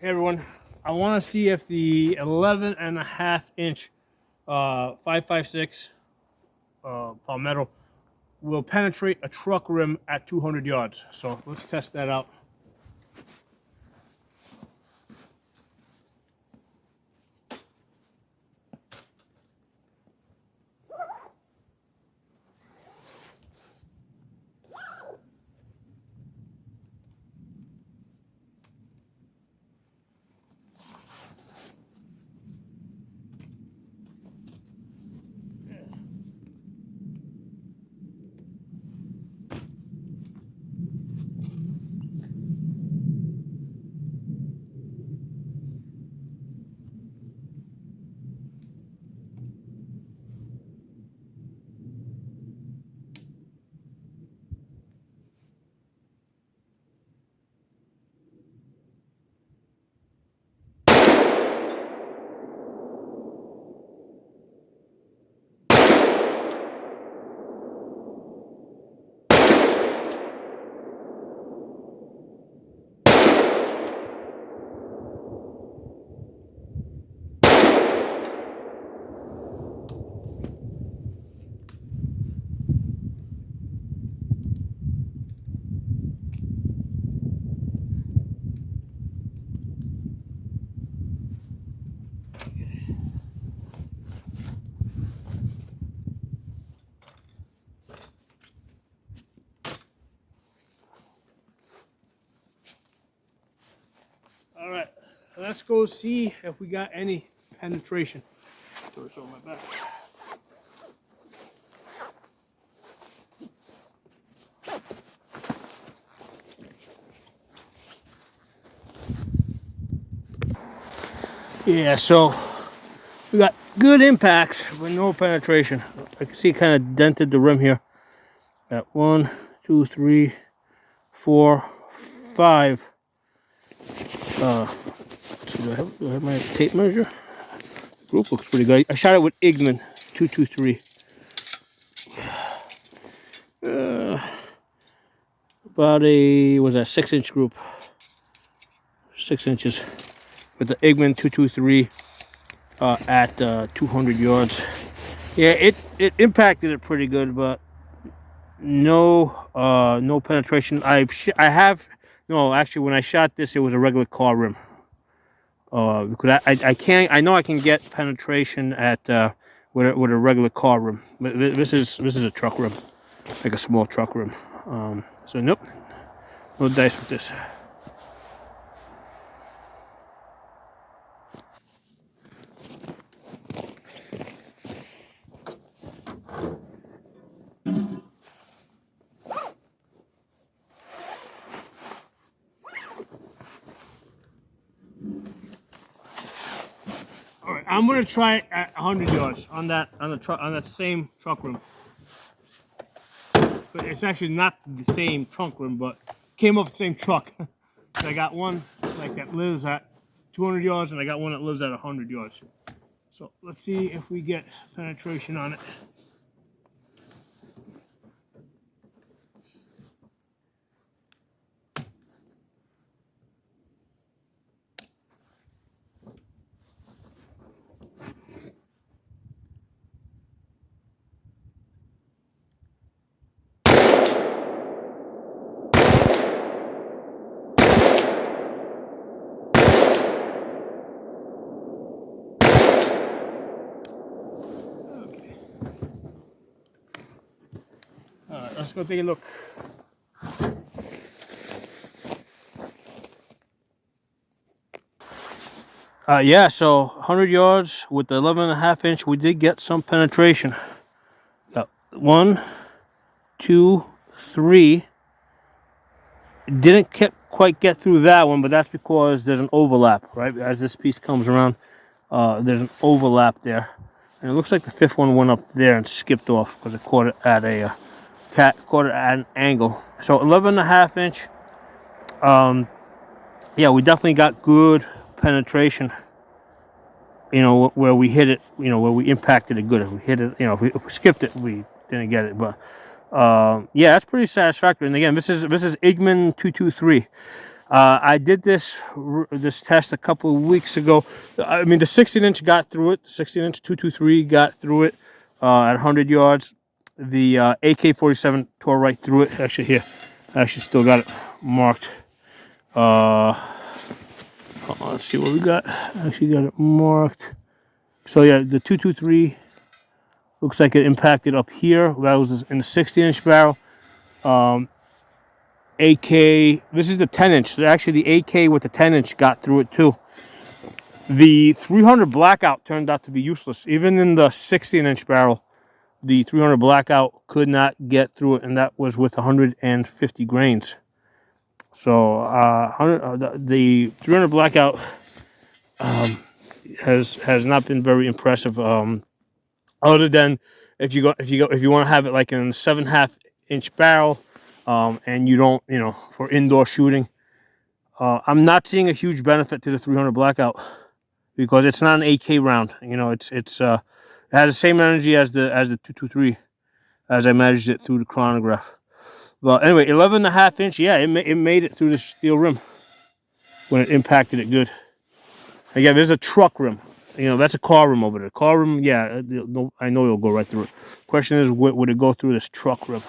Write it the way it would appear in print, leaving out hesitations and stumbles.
Hey everyone, I want to see if the 11.5-inch 5.56 Palmetto will penetrate a truck rim at 200 yards. So let's test that out. All right, let's go see if we got any penetration. Throw this over my back. Yeah, so we got good impacts but no penetration. I can see it kind of dented the rim here. At 1, 2, 3, 4, 5. Do I have my tape measure? The group looks pretty good. I shot it with Igman 223. About a, was that 6-inch group? 6 inches with the Igman 223 at 200 yards. Yeah, it impacted it pretty good, but no penetration. Actually, when I shot this, it was a regular car rim. Because I know I can get penetration at with a regular car rim, but this is a truck rim, like a small truck rim. So nope, no dice with this. All right, I'm gonna try it at 100 yards on that same truck rim. But it's actually not the same trunk rim, but came off the same truck. So I got one like that lives at 200 yards, and I got one that lives at 100 yards. So let's see if we get penetration on it. Let's go take a look. Yeah, so 100 yards with the 11.5-inch, we did get some penetration. Got 1, 2, 3. Didn't quite get through that one, but that's because there's an overlap, right? As this piece comes around, there's an overlap there. And it looks like the 5th one went up there and skipped off because it caught it at an angle. So 11.5-inch. Yeah, we definitely got good penetration. You know, where we hit it, you know, where we impacted it good. If we hit it, you know, if we skipped it, we didn't get it. But yeah, that's pretty satisfactory. And again, this is Igman 223. I did this test a couple of weeks ago. I mean, the 16-inch got through it. The 16-inch 223 got through it at 100 yards. The AK-47 tore right through it. Actually, here, I actually still got it marked. Let's see what we got. I actually got it marked. So yeah, the 223 looks like it impacted up here. That was in the 16-inch barrel. AK, this is the 10-inch. So actually, the AK with the 10-inch got through it too. The 300 blackout turned out to be useless. Even in the 16-inch barrel, the 300 blackout could not get through it, and that was with 150 grains. So the 300 blackout has not been very impressive. Other than if you want to have it like in a 7.5-inch barrel, and you don't, for indoor shooting, I'm not seeing a huge benefit to the 300 blackout because it's not an AK round. It has the same energy as the 223 as I measured it through the chronograph. But anyway, 11.5-inch, yeah, it made it through the steel rim when it impacted it good. Again, there's a truck rim. That's a car rim over there. Car rim, yeah, I know it'll go right through it. Question is, would it go through this truck rim?